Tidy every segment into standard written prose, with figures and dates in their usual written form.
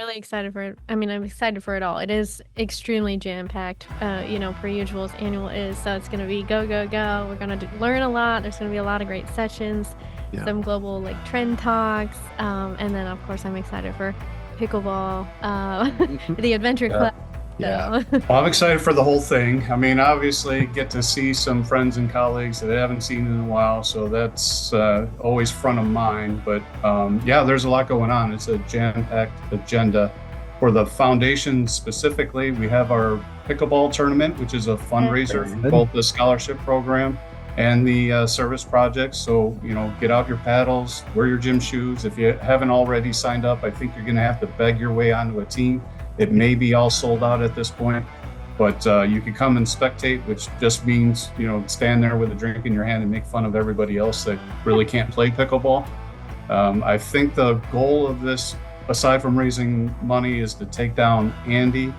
really excited for it. I mean, I'm excited for it all. It is extremely jam-packed, per usual as annual is. So it's going to be go, go, go. We're going to learn a lot. There's going to be a lot of great sessions, Yeah. some global like trend talks. And then, of course, I'm excited for pickleball, the adventure Yeah. club. Yeah. So, Well, I'm excited for the whole thing. I mean, obviously, get to see some friends and colleagues that I haven't seen in a while, so that's always front of mind. But yeah, there's a lot going on. It's a jam-packed agenda. For the foundation specifically, we have our pickleball tournament, which is a fundraiser for Good. both the scholarship program and the service project. So, get out your paddles, wear your gym shoes. If you haven't already signed up, I think you're going to have to beg your way onto a team. It may be all sold out at this point, but you can come and spectate, which just means, stand there with a drink in your hand and make fun of everybody else that really can't play pickleball. I think the goal of this, aside from raising money, is to take down Andy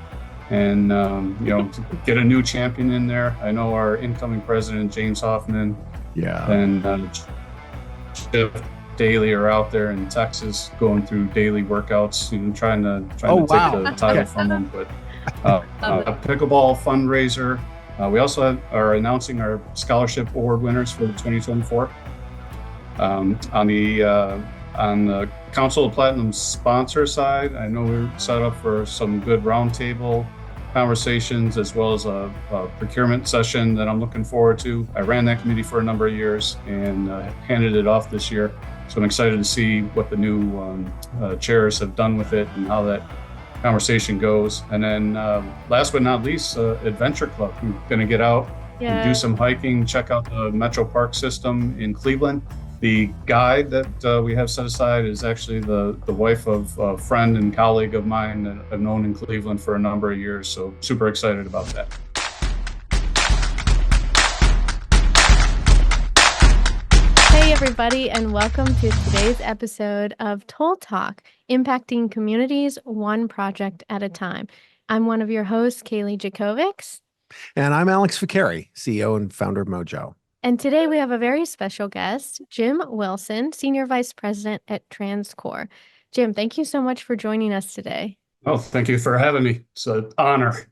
and, to get a new champion in there. I know our incoming president, James Hoffman, Yeah. and Chip Daly are out there in Texas going through daily workouts, trying to wow. take the title from them. But a pickleball fundraiser. We also are announcing our scholarship award winners for the 2024. On the Council of Platinum sponsor side, I know we're set up for some good roundtable conversations as well as a procurement session that I'm looking forward to. I ran that committee for a number of years and handed it off this year. So I'm excited to see what the new chairs have done with it and how that conversation goes. And then last but not least, Adventure Club. We're going to get out and do some hiking, check out the Metro Park system in Cleveland. The guide that we have set aside is actually the wife of a friend and colleague of mine that I've known in Cleveland for a number of years. So super excited about that. Hey, everybody, and welcome to today's episode of Toll Talk, impacting communities one project at a time. I'm one of your hosts, Kalie Jakovics. And I'm Alex Ficari, CEO and founder of Mojo. And today we have a very special guest, Jim Wilson, Senior Vice President at TransCore. Jim, thank you so much for joining us today. Oh, thank you for having me. It's an honor.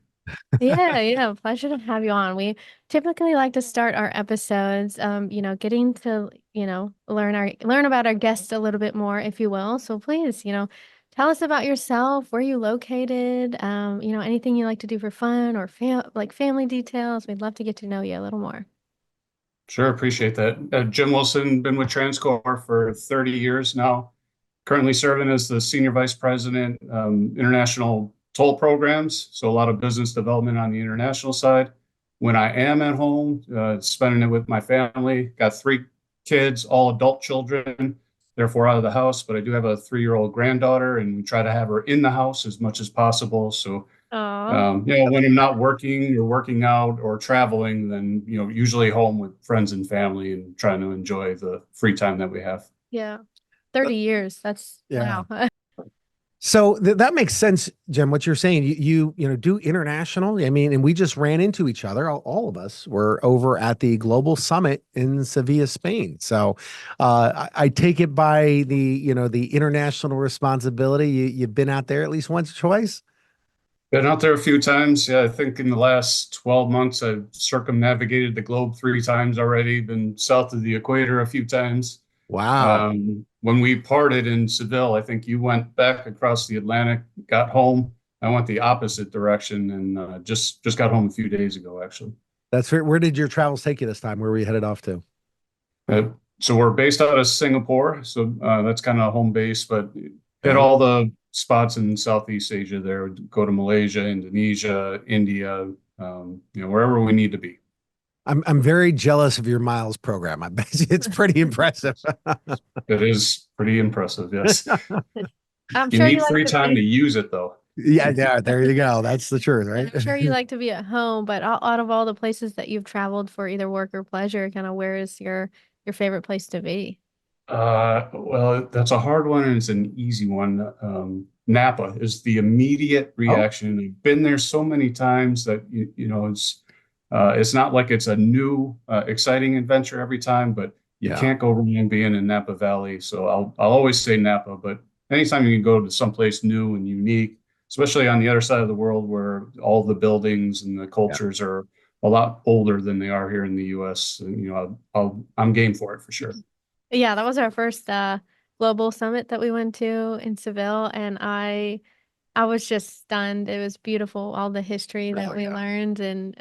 Yeah, pleasure to have you on. We typically like to start our episodes, getting to, learn about our guests a little bit more, if you will. So please, tell us about yourself, where you located, anything you like to do for fun or family details. We'd love to get to know you a little more. Sure, appreciate that. Jim Wilson, been with TransCore for 30 years now, currently serving as the Senior Vice President, International Toll Programs, so a lot of business development on the international side. When I am at home, spending it with my family, got 3 kids, all adult children, therefore out of the house, but I do have a 3-year-old granddaughter, and we try to have her in the house as much as possible. So when I'm not working or working out or traveling, then, usually home with friends and family and trying to enjoy the free time that we have. Yeah. 30 years. That's wow. So that makes sense, Jim, what you're saying. You do international. I mean, and we just ran into each other. All of us were over at the Global Summit in Sevilla, Spain. So I take it by the international responsibility. You've been out there at least once or twice? Been out there a few times. Yeah, I think in the last 12 months, I've circumnavigated the globe 3 times already, been south of the equator a few times. Wow. When we parted in Seville, I think you went back across the Atlantic, got home. I went the opposite direction and just got home a few days ago, actually. That's where did your travels take you this time? Where were you headed off to? So we're based out of Singapore. So that's kind of home base, but hit all the spots in Southeast Asia there. Go to Malaysia, Indonesia, India, wherever we need to be. I'm very jealous of your miles program. I bet you it's pretty impressive. It is pretty impressive, yes. I'm you sure need free time to use it, though. Yeah, there you go. That's the truth, right? I'm sure you like to be at home, but out of all the places that you've traveled for either work or pleasure, kind of where is your favorite place to be? Well, that's a hard one and it's an easy one. Napa is the immediate reaction. I've been there so many times that it's not like it's a new exciting adventure every time, but you can't go wrong being in Napa Valley. So I'll always say Napa, but anytime you can go to someplace new and unique, especially on the other side of the world where all the buildings and the Yeah. cultures are a lot older than they are here in the US, I'm game for it for sure. Yeah, that was our first global summit that we went to in Seville, and I was just stunned. It was beautiful, all the history that Oh, we yeah. learned and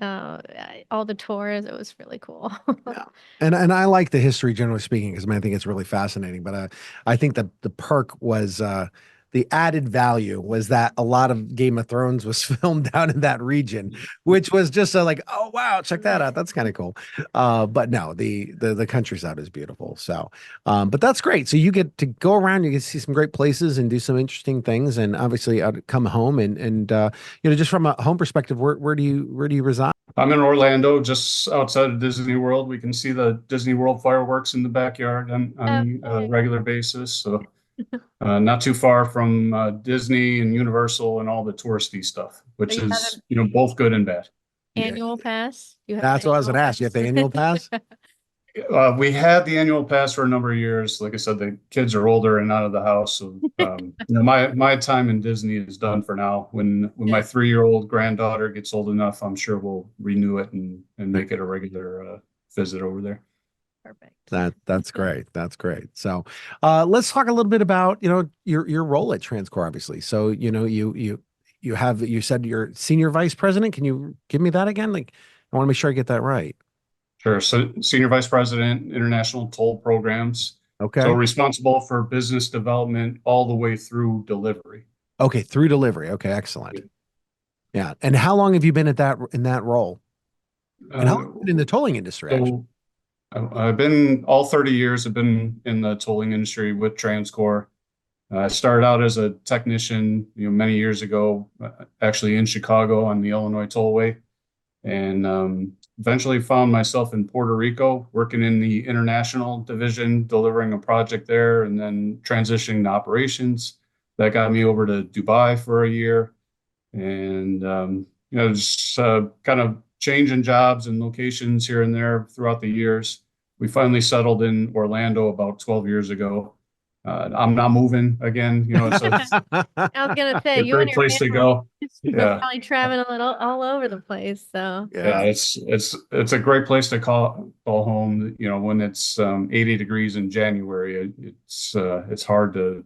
all the tours. It was really cool. Yeah. And I like the history generally speaking because I think it's really fascinating. But I think that the perk was the added value was that a lot of Game of Thrones was filmed down in that region, which was just like, oh wow, check that out. That's kind of cool. But no, the countryside is beautiful. So, but that's great. So you get to go around, you get to see some great places and do some interesting things, and obviously come home and just from a home perspective, where do you reside? I'm in Orlando, just outside of Disney World. We can see the Disney World fireworks in the backyard on a Okay. regular basis. So not too far from Disney and Universal and all the touristy stuff, So which you have is, an both good and bad. Yeah, annual pass? You have an that's what I was annual going to ask. You have the annual pass? pass? We had the annual pass for a number of years. Like I said, the kids are older and out of the house. So, my time in Disney is done for now. When my Yeah, 3-year-old granddaughter gets old enough, I'm sure we'll renew it and make it a regular visit over there. perfect. That's great. That's great. So, let's talk a little bit about, your role at TransCore, obviously. So, you said you're senior vice president. Can you give me that again? Like, I want to make sure I get that right. Sure. So, Senior Vice President, International Toll Programs. So, Okay. responsible for business development all the way through delivery. Okay. Through delivery. Okay. Excellent. Yeah. And how long have you been in that role? And how long Uh, have you been in the tolling industry, actually? so, I've been all 30 years, I've been in the tolling industry with TransCore. I started out as a technician, many years ago, actually in Chicago on the Illinois Tollway, and eventually found myself in Puerto Rico working in the international division, delivering a project there, and then transitioning to operations. That got me over to Dubai for a year, and just kind of changing jobs and locations here and there throughout the years. We finally settled in Orlando about 12 years ago. I'm not moving again. It's I was gonna say a you and great your place to family go. are Yeah, probably traveling a little all over the place. So yeah, Yeah. it's a great place to call home. When it's 80 degrees in January, it's hard to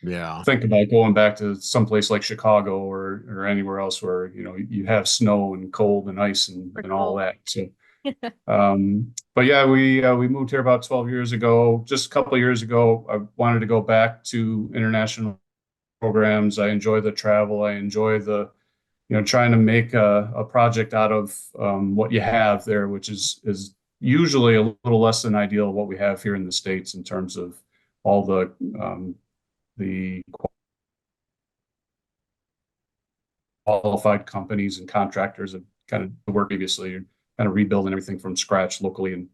Yeah. think about going back to someplace like Chicago or anywhere else where you have snow and cold and ice we're and all cold. that. So, but yeah, we moved here about 12 years ago. Just a couple of years ago, I wanted to go back to international programs. I enjoy the travel. I enjoy the trying to make a project out of what you have there, which is usually a little less than ideal of what we have here in the States in terms of all the qualified companies and contractors that kind of work previously, and kind of rebuilding everything from scratch locally, and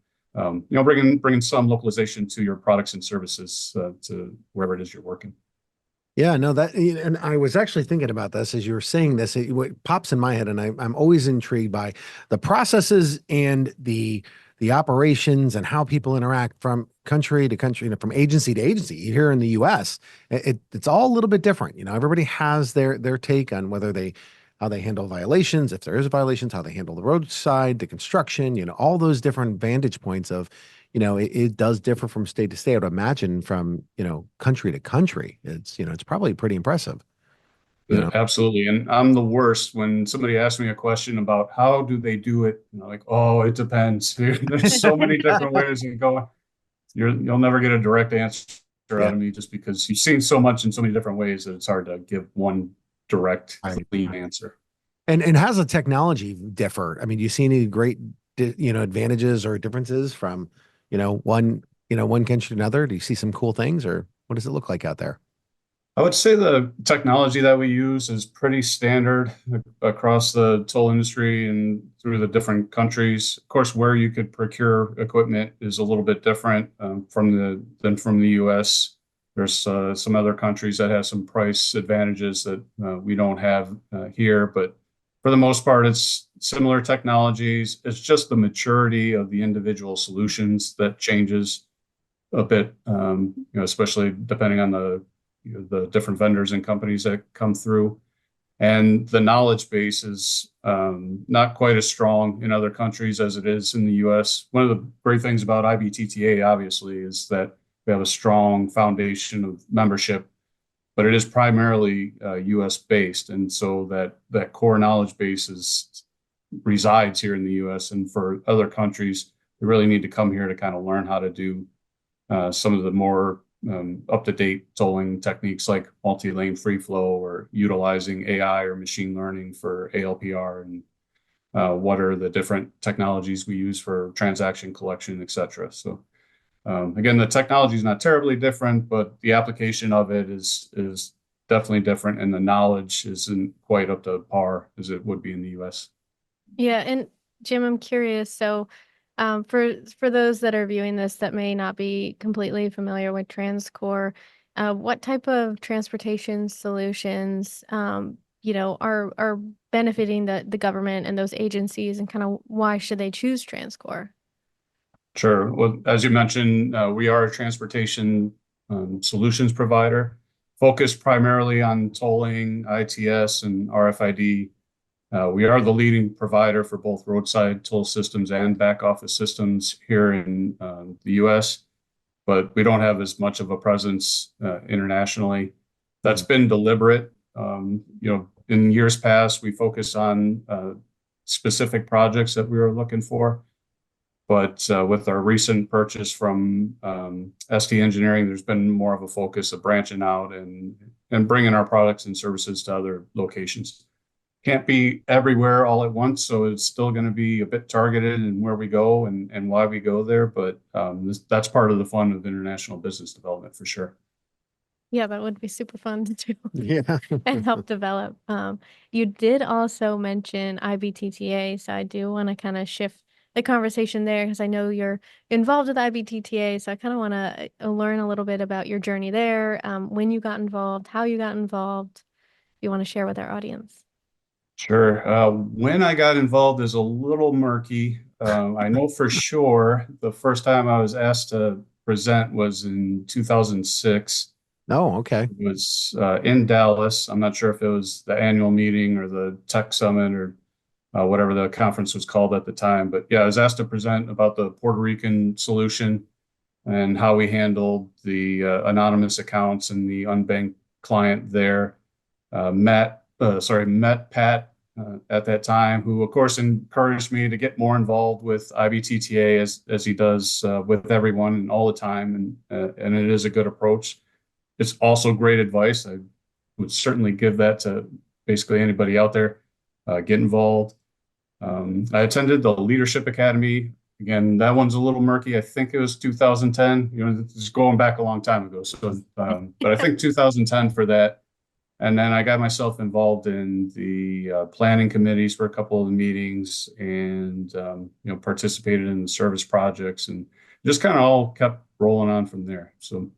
bringing some localization to your products and services to wherever it is you're working. Yeah, no, and I was actually thinking about this as you were saying this. What pops in my head, and I'm always intrigued by the processes and the operations and how people interact from country to country, from agency to agency. Here in the U.S., it's all a little bit different. Everybody has their take on how they handle violations, if there is violations, how they handle the roadside, the construction. All those different vantage points of it does differ from state to state. I would imagine from, country to country. It's probably pretty impressive. Absolutely. And I'm the worst when somebody asks me a question about how do they do it. Like, oh, it depends. There's so many different ways to go. You'll never get a direct answer Yeah. out of me just because you've seen so much in so many different ways that it's hard to give one direct, clean answer. And how's the technology differ? I mean, do you see any great, advantages or differences from, one country to another? Do you see some cool things, or what does it look like out there? I would say the technology that we use is pretty standard across the toll industry and through the different countries. Of course, where you could procure equipment is a little bit different than from the U.S. There's some other countries that have some price advantages that we don't have here, but for the most part, it's similar technologies. It's just the maturity of the individual solutions that changes a bit, especially depending on the different vendors and companies that come through. And the knowledge base is not quite as strong in other countries as it is in the US. One of the great things about IBTTA, obviously, is that we have a strong foundation of membership, but it is primarily US based. And so that core knowledge base resides here in the US. And for other countries, they really need to come here to kind of learn how to do some of the more up-to-date tolling techniques like multi-lane free flow or utilizing AI or machine learning for ALPR, and what are the different technologies we use for transaction collection, et cetera. So again, the technology is not terribly different, but the application of it is definitely different, and the knowledge isn't quite up to par as it would be in the US. Yeah, and Jim, I'm curious. So, for those that are viewing this that may not be completely familiar with TransCore, what type of transportation solutions, are benefiting the government and those agencies, and kind of why should they choose TransCore? Sure. Well, as you mentioned, we are a transportation solutions provider, focused primarily on tolling, ITS, and RFID. We are the leading provider for both roadside toll systems and back office systems here in the US, but we don't have as much of a presence internationally. That's been deliberate. In years past, we focused on specific projects that we were looking for. But with our recent purchase from ST Engineering, there's been more of a focus of branching out and bringing our products and services to other locations. Can't be everywhere all at once, so it's still going to be a bit targeted in where we go and why we go there. But that's part of the fun of international business development for sure. Yeah, that would be super fun to do Yeah. and help develop. You did also mention IBTTA, so I do want to kind of shift the conversation there because I know you're involved with IBTTA, so I kind of want to learn a little bit about your journey there, when you got involved, how you got involved. You want to share with our audience? Sure. When I got involved is a little murky. I know for sure the first time I was asked to present was in 2006. Oh, okay. It was in Dallas. I'm not sure if it was the annual meeting or the tech summit or whatever the conference was called at the time. But yeah, I was asked to present about the Puerto Rican solution and how we handled the anonymous accounts and the unbanked client there. Met Pat at that time, who of course encouraged me to get more involved with IBTTA as he does with everyone and all the time, and it is a good approach. It's also great advice. I would certainly give that to basically anybody out there. Get involved. I attended the Leadership Academy. Again, that one's a little murky. I think it was 2010. It's going back a long time ago. So, but I think 2010 for that. And then I got myself involved in the planning committees for a couple of the meetings, and participated in the service projects, and just kind of all kept rolling on from there. So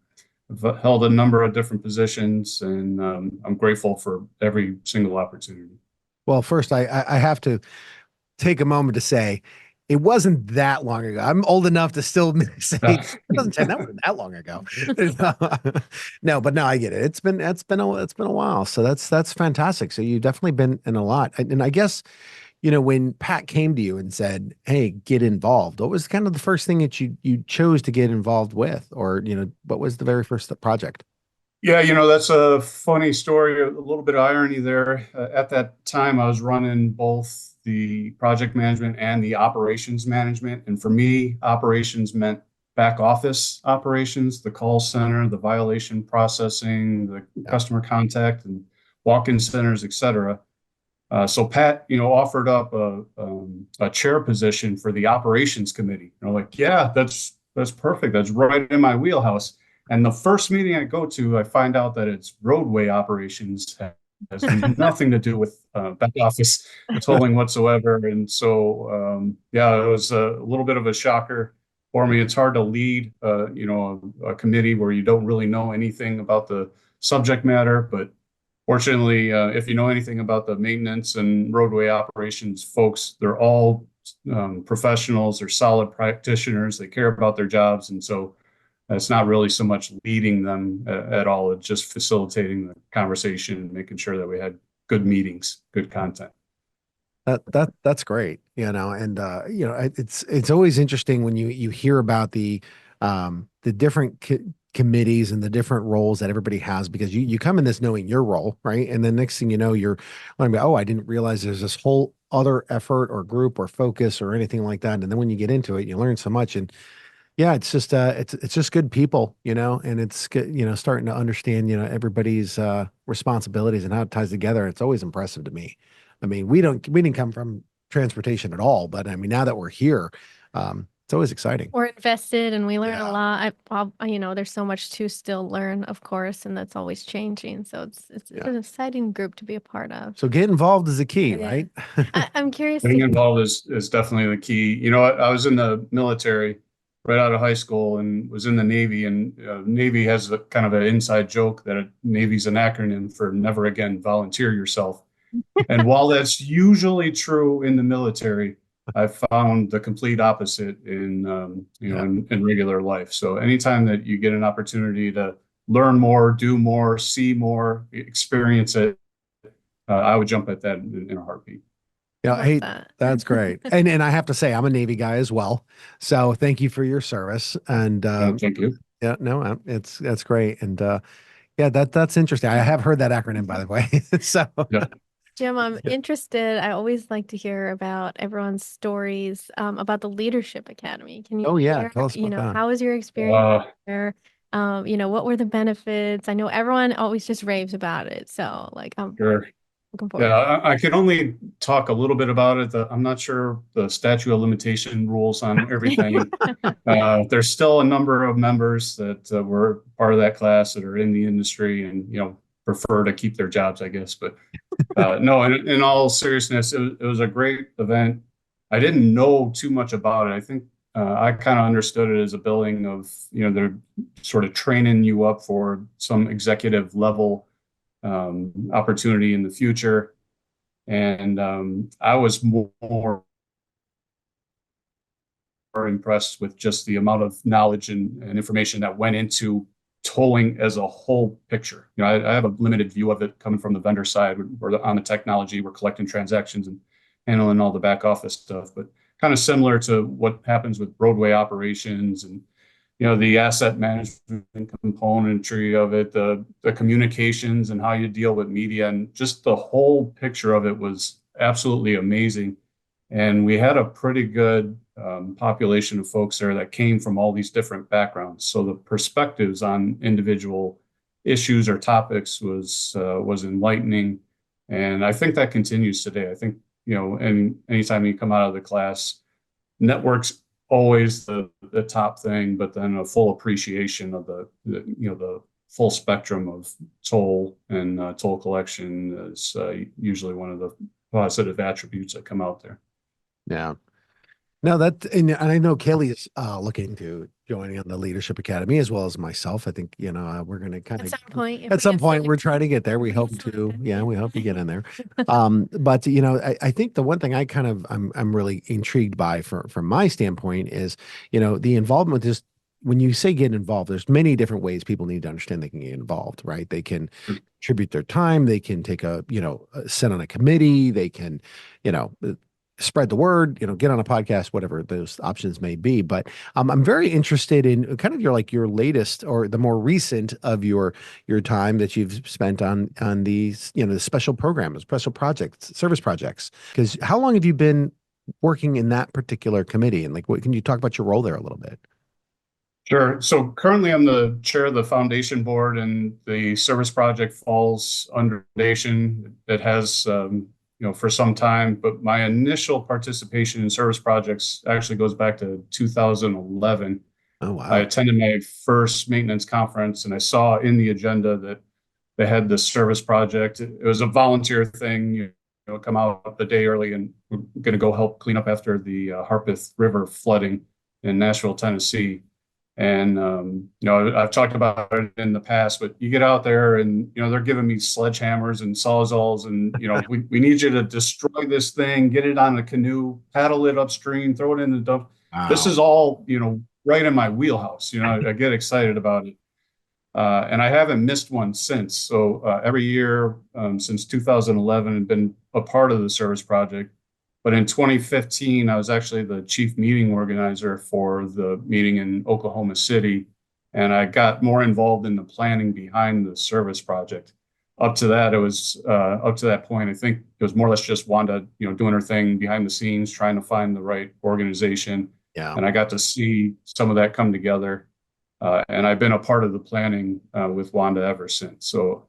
I've held a number of different positions, and I'm grateful for every single opportunity. Well, first, I have to take a moment to say it wasn't that long ago. I'm old enough to still say 2010. That wasn't that long ago. No, but no, I get it. It's been a while. So that's fantastic. So you've definitely been in a lot. And I guess, when Pat came to you and said, "Hey, get involved," what was kind of the first thing that you chose to get involved with, or what was the very first project? Yeah, that's a funny story, a little bit of irony there. At that time, I was running both the project management and the operations management. And for me, operations meant back office operations, the call center, the violation processing, the customer contact, and walk-in centers, et cetera. So Pat, offered up a chair position for the operations committee. Yeah, that's perfect. That's right in my wheelhouse. And the first meeting I go to, I find out that it's roadway operations, has nothing to do with back office tolling whatsoever. And so, yeah, it was a little bit of a shocker for me. It's hard to lead, a committee where you don't really know anything about the subject matter. But fortunately, if you know anything about the maintenance and roadway operations folks, they're all professionals. They're solid practitioners. They care about their jobs. And so It's not really so much leading them at all. It's just facilitating the conversation and making sure that we had good meetings, good content. That's great, and it's always interesting when you hear about the different committees and the different roles that everybody has, because you come in this knowing your role, right? And then next thing you know, you're learning about, oh, I didn't realize there's this whole other effort or group or focus or anything like that. And then when you get into it, you learn so much. And yeah, it's just it's just good people, and it's good, starting to understand, everybody's responsibilities and how it ties together. It's always impressive to me. I mean, we didn't come from transportation at all, but I mean, now that we're here, it's always exciting. We're invested and we learn a Yeah. lot. There's so much to still learn, of course, and that's always changing. So it's Yeah. an exciting group to be a part of. So get involved is the key, Yeah. right? I'm curious to Getting hear. involved is definitely the key. You know, I was in the military right out of high school and was in the Navy, and Navy has a kind of an inside joke that Navy's an acronym for never again volunteer yourself. And while that's usually true in the military, I found the complete opposite in Yeah. in regular life. So anytime that you get an opportunity to learn more, do more, see more, experience it, I would jump at that in a heartbeat. Yeah, Love hey, that. that's great. And I have to say, I'm a Navy guy as well. So thank you for your service. And Thank you. yeah, no, that's great. And yeah, that's interesting. I have heard that acronym, by the way. So Yeah. Jim, I'm yeah. interested. I always like to hear about everyone's stories about the Leadership Academy. Can you Oh yeah, share, tell us about that. how was your experience Uh, there? What were the benefits? I know everyone always just raves about it. So like I'm sure. looking Yeah, forward. I can only talk a little bit about it. I'm not sure the statute of limitation rules on everything. There's still a number of members that were part of that class that are in the industry and, prefer to keep their jobs, I guess. But no, in all seriousness, it was a great event. I didn't know too much about it. I think I kind of understood it as a billing of, they're sort of training you up for some executive level opportunity in the future. And I was more impressed with just the amount of knowledge and information that went into tolling as a whole picture. I have a limited view of it coming from the vendor side. We're on the technology, we're collecting transactions and handling all the back office stuff, but kind of similar to what happens with roadway operations and the asset management componentry of it, the communications and how you deal with media, and just the whole picture of it was absolutely amazing. And we had a pretty good population of folks there that came from all these different backgrounds. So the perspectives on individual issues or topics was enlightening, and I think that continues today. I think and anytime you come out of the class, networks always the top thing, but then a full appreciation of the full spectrum of toll and toll collection is usually one of the positive attributes that come out there. Yeah. No, and I know Kalie is looking to joining on the Leadership Academy as well as myself. I think, we're going to kind At of some point, if at we some get point we're selected. trying to get there. We hope to, yeah, we hope to get in there. But I think the one thing I'm really intrigued by from my standpoint is, the involvement is when you say get involved, there's many different ways people need to understand they can get involved, right? They can contribute their time, they can take sit on a committee, they can, spread the word, get on a podcast, whatever those options may be. But I'm very interested in kind of your latest or the more recent of your time that you've spent on these, the special programs, special projects, service projects. Because how long have you been working in that particular committee? And what can you talk about your role there a little bit? Sure. So currently I'm the chair of the foundation board, and the service project falls under foundation. It has, for some time, but my initial participation in service projects actually goes back to 2011. Oh, I wow. attended my first maintenance conference, and I saw in the agenda that they had this service project. It was a volunteer thing, come out the day early, and we're going to go help clean up after the Harpeth River flooding in Nashville, Tennessee. And I've talked about it in the past, but you get out there and they're giving me sledgehammers and sawzalls, and we need you to destroy this thing, get it on a canoe, paddle it upstream, throw it in the dump. This Wow. is all right in my wheelhouse. I get excited about it. And I haven't missed one since. So every year since 2011, I've been a part of the service project. But in 2015, I was actually the chief meeting organizer for the meeting in Oklahoma City. And I got more involved in the planning behind the service project. Up to that, up to that point, I think it was more or less just Wanda, doing her thing behind the scenes, trying to find the right organization. Yeah. And I got to see some of that come together. And I've been a part of the planning with Wanda ever since. So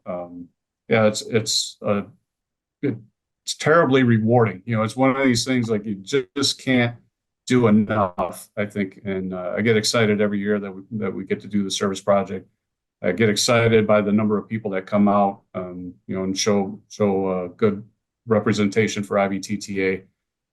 yeah, it's terribly rewarding. It's one of these things like you just can't do enough, I think. And I get excited every year that we get to do the service project. I get excited by the number of people that come out, and show good representation for IBTTA.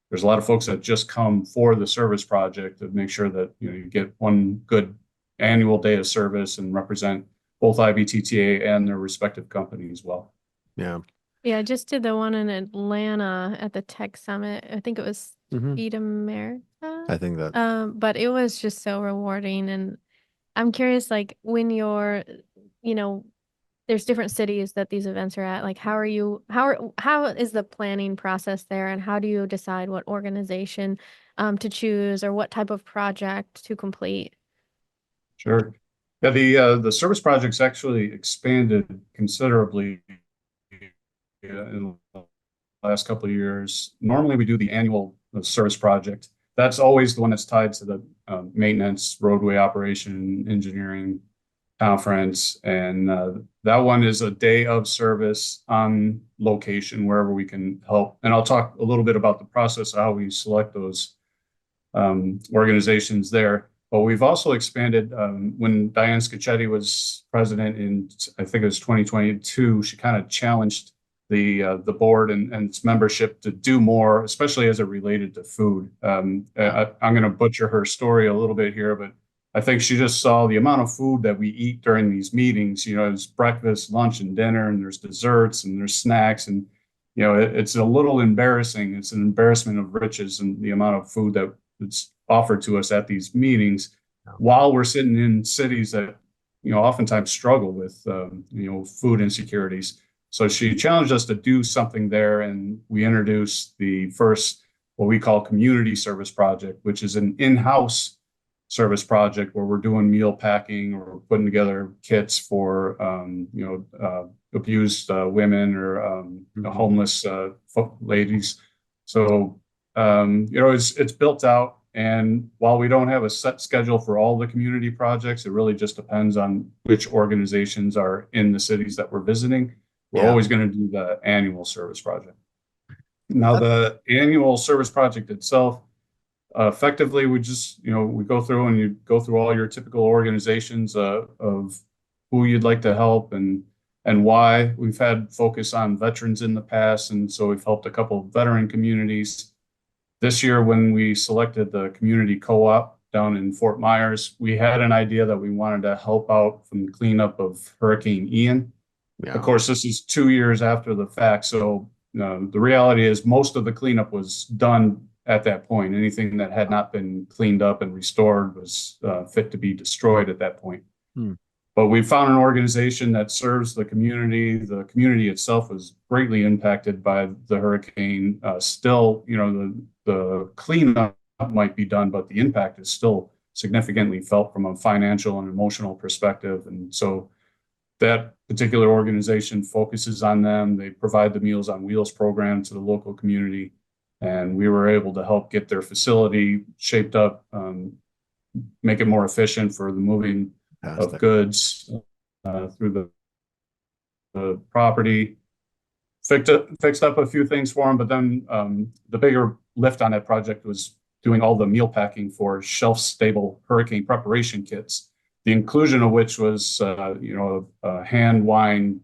There's a lot of folks that just come for the service project to make sure that you get one good annual day of service and represent both IBTTA and their respective company as well. Yeah. Yeah, I just did the one in Atlanta at the Tech Summit. I think it was Mhm. Feed America. I think that. But it was just so rewarding. And I'm curious, like when you're, there's different cities that these events are at. Like, how is the planning process there, and how do you decide what organization to choose or what type of project to complete? Sure. Yeah, the service project's actually expanded considerably in the last couple of years. Normally, we do the annual service project. That's always the one that's tied to the maintenance, roadway operation, engineering conference, and that one is a day of service on location wherever we can help. And I'll talk a little bit about the process of how we select those organizations there. But we've also expanded when Diane Scacchetti was president in, I think it was 2022, she kind of challenged the board and its membership to do more, especially as it related to food. I'm going to butcher her story a little bit here, but I think she just saw the amount of food that we eat during these meetings. It's breakfast, lunch, and dinner, and there's desserts and there's snacks, and it's a little embarrassing. It's an embarrassment of riches and the amount of food that's offered to us at these meetings, while we're sitting in cities that oftentimes struggle with food insecurities. So she challenged us to do something there, and we introduced the first what we call community service project, which is an in-house service project where we're doing meal packing or putting together kits for abused women or homeless ladies. So it's built out, and while we don't have a set schedule for all the community projects, it really just depends on which organizations are in the cities that we're visiting. We're always going to do the annual service project. Now, the annual service project itself, effectively, we just, we go through and you go through all your typical organizations of who you'd like to help and why. We've had focus on veterans in the past, and so we've helped a couple of veteran communities. This year, when we selected the community co-op down in Fort Myers, we had an idea that we wanted to help out from the cleanup of Hurricane Ian. Yeah. Of course, this is 2 years after the fact, so the reality is most of the cleanup was done at that point. Anything that had not been cleaned up and restored was fit to be destroyed at that point. But we found an organization that serves the community. The community itself was greatly impacted by the hurricane. Still, the cleanup might be done, but the impact is still significantly felt from a financial and emotional perspective. And so that particular organization focuses on them. They provide the Meals on Wheels program to the local community. And we were able to help get their facility shaped up, make it more efficient for the moving of goods through the property. Fixed up a few things for them, but then the bigger lift on that project was doing all the meal packing for shelf-stable hurricane preparation kits, the inclusion of which was a hand wind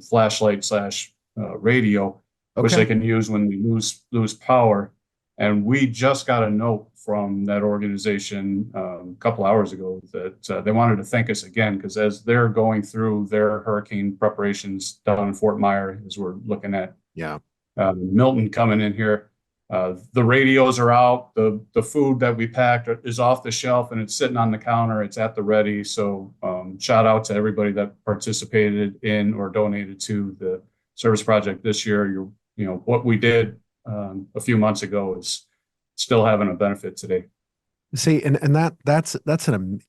flashlight / radio, which they can use when we lose power. And we just got a note from that organization a couple hours ago that they wanted to thank us again, because as they're going through their hurricane preparations down in Fort Myers, as we're looking at Milton coming in here, The radios are out. The food that we packed is off the shelf and it's sitting on the counter. It's at the ready. So shout out to everybody that participated in or donated to the service project this year. What we did a few months ago is still having a benefit today. See, and that's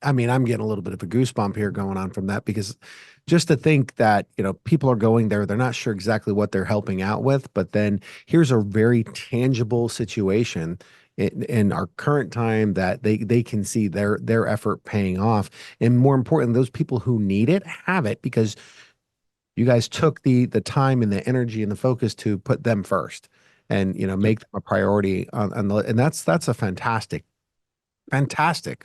I mean, I'm getting a little bit of a goosebump here going on from that, because just to think that, people are going there, they're not sure exactly what they're helping out with, but then here's a very tangible situation in our current time that they can see their effort paying off. And more important, those people who need it have it because you guys took the time and the energy and the focus to put them first and, make them a priority and that's a fantastic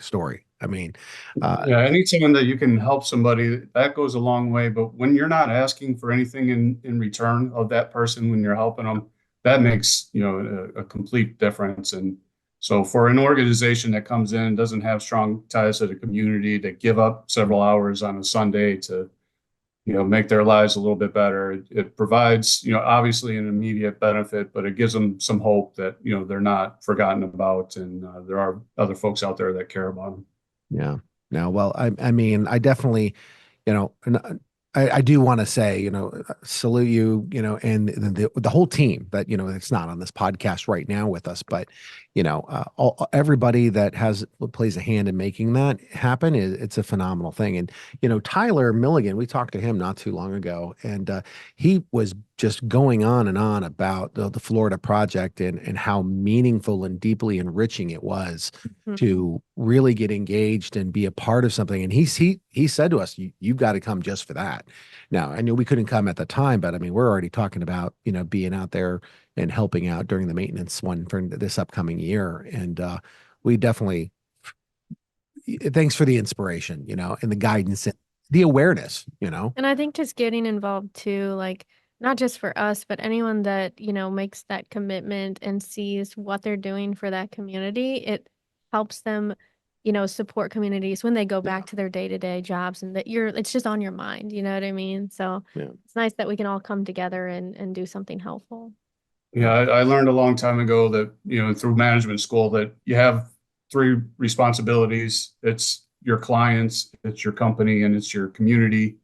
story. I mean, Yeah, anytime that you can help somebody, that goes a long way. But when you're not asking for anything in return of that person, when you're helping them, that makes, a complete difference. And so for an organization that comes in, doesn't have strong ties to the community, to give up several hours on a Sunday to, make their lives a little bit better, it provides, obviously an immediate benefit, but it gives them some hope that, they're not forgotten about, and there are other folks out there that care about them. yeah. No, well, I mean, I definitely, and I do want to say, salute you, and the whole team that, it's not on this podcast right now with us, but, everybody that plays a hand in making that happen it's a phenomenal thing. And, Tyler Milligan, we talked to him not too long ago, and he was just going on and on about the Florida project and how meaningful and deeply enriching it was to really get engaged and be a part of something. And he said to us, you've got to come just for that. Now, I knew we couldn't come at the time, but I mean, we're already talking about, being out there and helping out during the maintenance one for this upcoming year. And we definitely, thanks for the inspiration, and the guidance and the awareness, And I think just getting involved too, like not just for us, but anyone that, makes that commitment and sees what they're doing for that community, it helps them, support communities when they go back to their day-to-day jobs, and that it's just on your mind, you know what I mean? So Yeah. it's nice that we can all come together and do something helpful. Yeah, I learned a long time ago that, through management school, that you have three responsibilities. It's your clients, it's your company, and it's your community.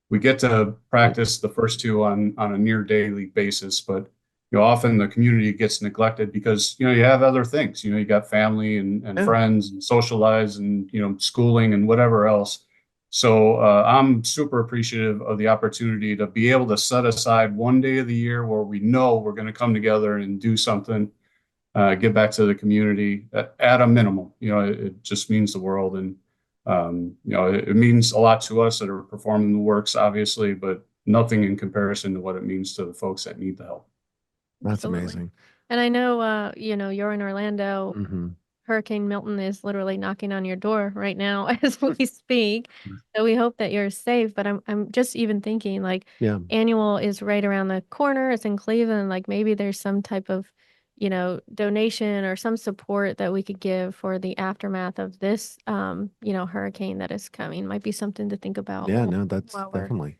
We get to practice the first two on a near daily basis, but often the community gets neglected because you have other things. You got family and Yeah. friends and socialize and schooling and whatever else. So I'm super appreciative of the opportunity to be able to set aside one day of the year where we know we're going to come together and do something, give back to the community at a minimum. It just means the world. And, it means a lot to us that are performing the works, obviously, but nothing in comparison to what it means to the folks that need the help. That's Absolutely. amazing. And I know, you're in Orlando. Hmm. Hurricane Milton is literally knocking on your door right now as we speak. So we hope that you're safe. But I'm just even thinking, like, Yeah. annual is right around the corner. It's in Cleveland. Like, maybe there's some type of, donation or some support that we could give for the aftermath of this hurricane that is coming. Might be something to think about Yeah, no, that's while we're definitely.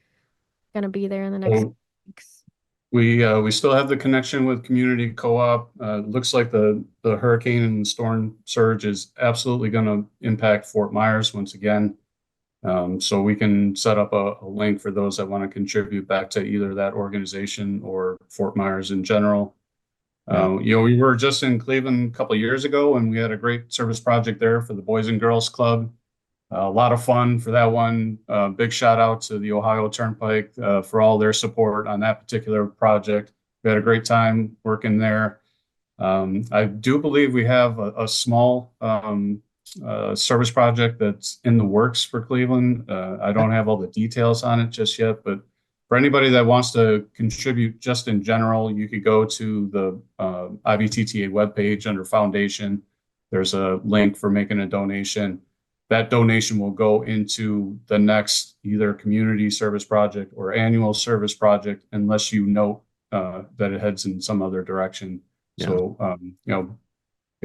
gonna be there in the next So weeks. we still have the connection with community co-op. Looks like the hurricane and storm surge is absolutely going to impact Fort Myers once again. So we can set up a link for those that want to contribute back to either that organization or Fort Myers in general. Yeah. We were just in Cleveland a couple of years ago, and we had a great service project there for the Boys and Girls Club. A lot of fun for that one. Big shout out to the Ohio Turnpike for all their support on that particular project. We had a great time working there. I do believe we have a small service project that's in the works for Cleveland. I don't have all the details on it just yet, but for anybody that wants to contribute just in general, you could go to the IBTTA webpage under Foundation. There's a link for making a donation. That donation will go into the next either community service project or annual service project, unless you note that it heads in some other direction. Yeah. So,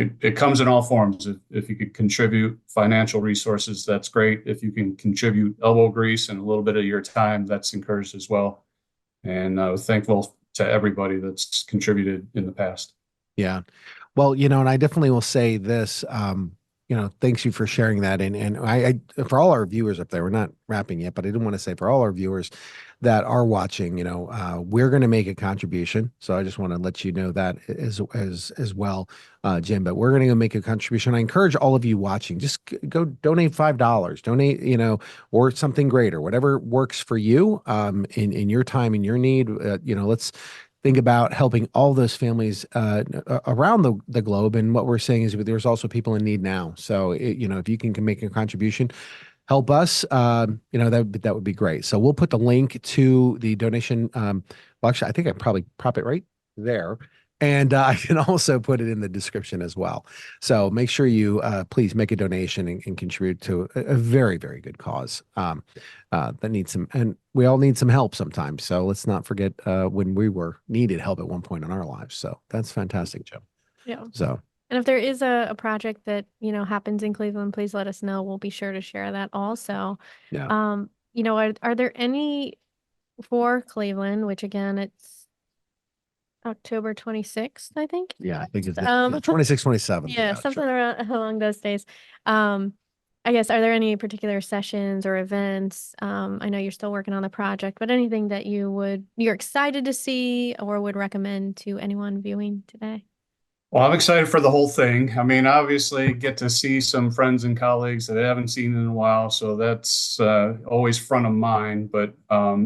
it comes in all forms. If you could contribute financial resources, that's great. If you can contribute elbow grease and a little bit of your time, that's encouraged as well. And thankful to everybody that's contributed in the past. Yeah. Well, and I definitely will say this, thanks you for sharing that. And for all our viewers up there, we're not wrapping yet, but I didn't want to say for all our viewers that are watching, we're going to make a contribution. So I just want to let you know that as well, Jim, but we're going to go make a contribution. I encourage all of you watching, just go donate $5, donate, or something greater, whatever works for you, in your time and your need. Let's think about helping all those families around the globe. And what we're saying is there's also people in need now. So, if you can make a contribution, help us, that would be great. So we'll put the link to the donation. Well, actually, I think I probably prop it right there. And I can also put it in the description as well. So make sure you please make a donation and contribute to a very, very good cause that needs some, and we all need some help sometimes. So let's not forget when we were needed help at one point in our lives. So that's fantastic, Joe. Yeah. So And if there is a project that, happens in Cleveland, please let us know. We'll be sure to share that also. yeah, Are there any for Cleveland, which again, it's October 26th, I think. yeah, I think it's Um, 26, 27. yeah, something around along those days. Um, I guess, are there any particular sessions or events? I know you're still working on the project, but anything that you're excited to see or would recommend to anyone viewing today? Well, I'm excited for the whole thing. I mean, obviously, get to see some friends and colleagues that I haven't seen in a while, so that's always front of mind. But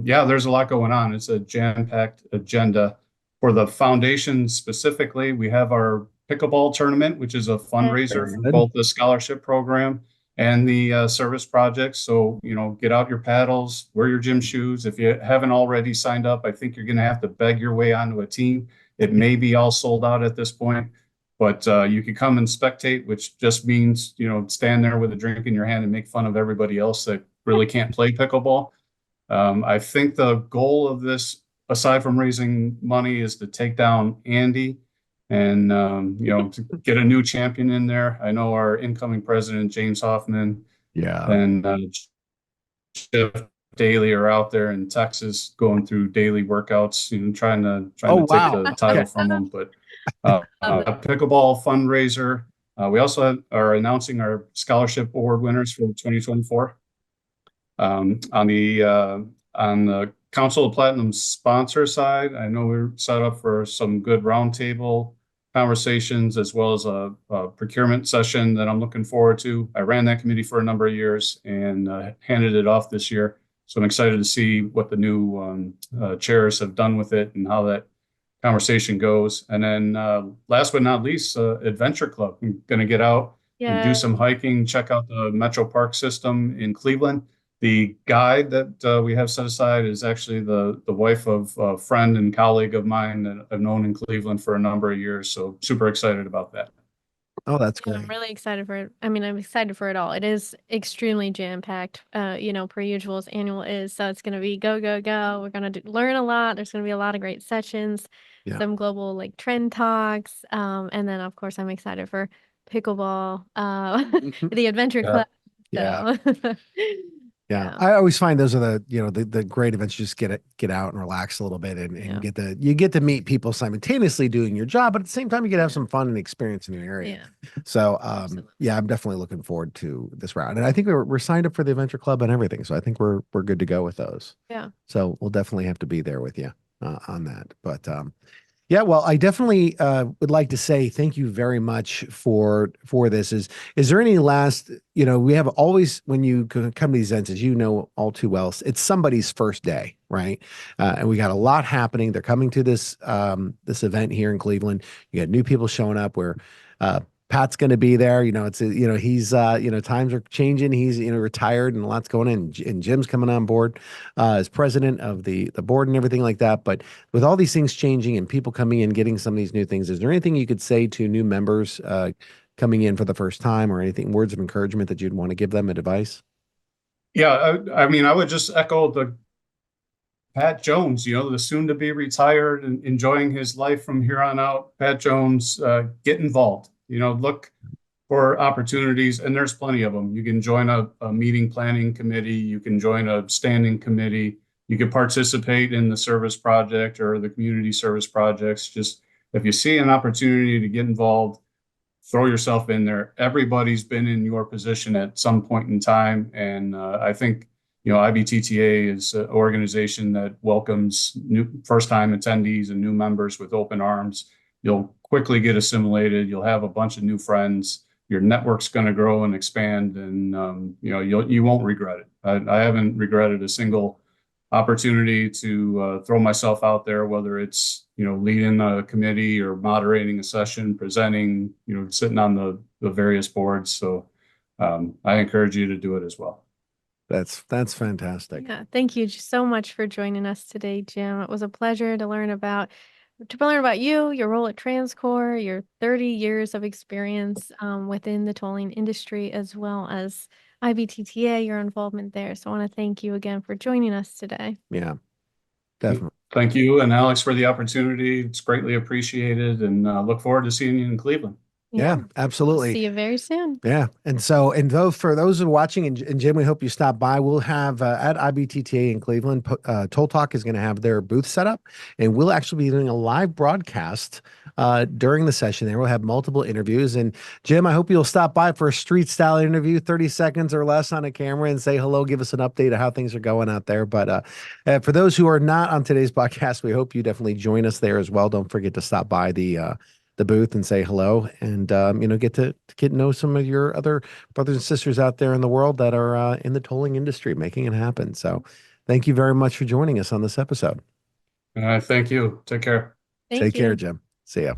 yeah, there's a lot going on. It's a jam-packed agenda. For the foundation specifically, we have our pickleball tournament, which is a fundraiser Very for good. both the scholarship program and the service projects. So, get out your paddles, wear your gym shoes. If you haven't already signed up, I think you're going to have to beg your way onto a team. It may be all sold out at this point, but you can come and spectate, which just means, stand there with a drink in your hand and make fun of everybody else that really can't play pickleball. I think the goal of this, aside from raising money, is to take down Andy and, to get a new champion in there. I know our incoming president, James Hoffman, Yeah. and Jeff Daly are out there in Texas going through daily workouts, trying to Oh, take wow. the title Okay. from them. But a pickleball fundraiser. We also are announcing our scholarship award winners for 2024. On the Council of Platinum sponsor side, I know we're set up for some good roundtable conversations as well as a procurement session that I'm looking forward to. I ran that committee for a number of years and handed it off this year. So I'm excited to see what the new chairs have done with it and how that conversation goes. And then last but not least, Adventure Club. I'm going to get out and do some hiking, check out the Metro Park system in Cleveland. The guide that we have set aside is actually the wife of a friend and colleague of mine that I've known in Cleveland for a number of years. So super excited about that. Oh, that's Yeah, I'm great. really excited for it. I mean, I'm excited for it all. It is extremely jam-packed, per usual as annual is. So it's going to be go, go, go. We're going to learn a lot. There's going to be a lot of great sessions, Yeah. some global like trend talks. And then of course I'm excited for pickleball, the Adventure Yeah. Club. Yeah. So Yeah. yeah. I always find those are the great events. You just get out and relax a little bit and Yeah. you get to meet people simultaneously doing your job, but at the same time you get to have some fun and experience in your area. Yeah. So Absolutely. yeah, I'm definitely looking forward to this round. And I think we're signed up for the Adventure Club and everything. So I think we're good to go with those. Yeah. So we'll definitely have to be there with you on that. But yeah, well, I definitely would like to say thank you very much for this. Is there any last, we have always, when you come to these events, as you know all too well, it's somebody's first day, right? And we got a lot happening. They're coming to this this event here in Cleveland. You got new people showing up where Pat's going to be there. He's times are changing. He's retired and a lot's going in. And Jim's coming on board as president of the board and everything like that. But with all these things changing and people coming in, getting some of these new things, is there anything you could say to new members coming in for the first time, or anything, words of encouragement that you'd want to give them, advice? Yeah. I mean, I would just echo the Pat Jones, the soon to be retired and enjoying his life from here on out. Pat Jones, get involved, look for opportunities, and there's plenty of them. You can join a meeting planning committee. You can join a standing committee. You can participate in the service project or the community service projects. Just if you see an opportunity to get involved, throw yourself in there. Everybody's been in your position at some point in time. And I think, IBTTA is an organization that welcomes new first-time attendees and new members with open arms. You'll quickly get assimilated. You'll have a bunch of new friends. Your network's going to grow and expand, and you won't regret it. I haven't regretted a single opportunity to throw myself out there, whether it's leading a committee or moderating a session, presenting, sitting on the various boards. So I encourage you to do it as well. That's fantastic. Yeah, thank you so much for joining us today, Jim. It was a pleasure to learn about you, your role at TransCore, your 30 years of experience within the tolling industry, as well as IBTTA, your involvement there. So I want to thank you again for joining us today. Yeah, definitely. Thank you and Alex for the opportunity. It's greatly appreciated, and look forward to seeing you in Cleveland. Yeah, absolutely. See you very soon. Yeah. And so, for those who are watching, and Jim, we hope you stop by. We'll have at IBTTA in Cleveland, Toll Talk is going to have their booth set up, and we'll actually be doing a live broadcast during the session there. We'll have multiple interviews. And Jim, I hope you'll stop by for a street style interview, 30 seconds or less on a camera, and say hello, give us an update of how things are going out there. But for those who are not on today's podcast, we hope you definitely join us there as well. Don't forget to stop by the booth and say hello, and get to know some of your other brothers and sisters out there in the world that are in the tolling industry making it happen. So thank you very much for joining us on this episode. Thank you. Take care. Thank Take you. care, Jim. See ya.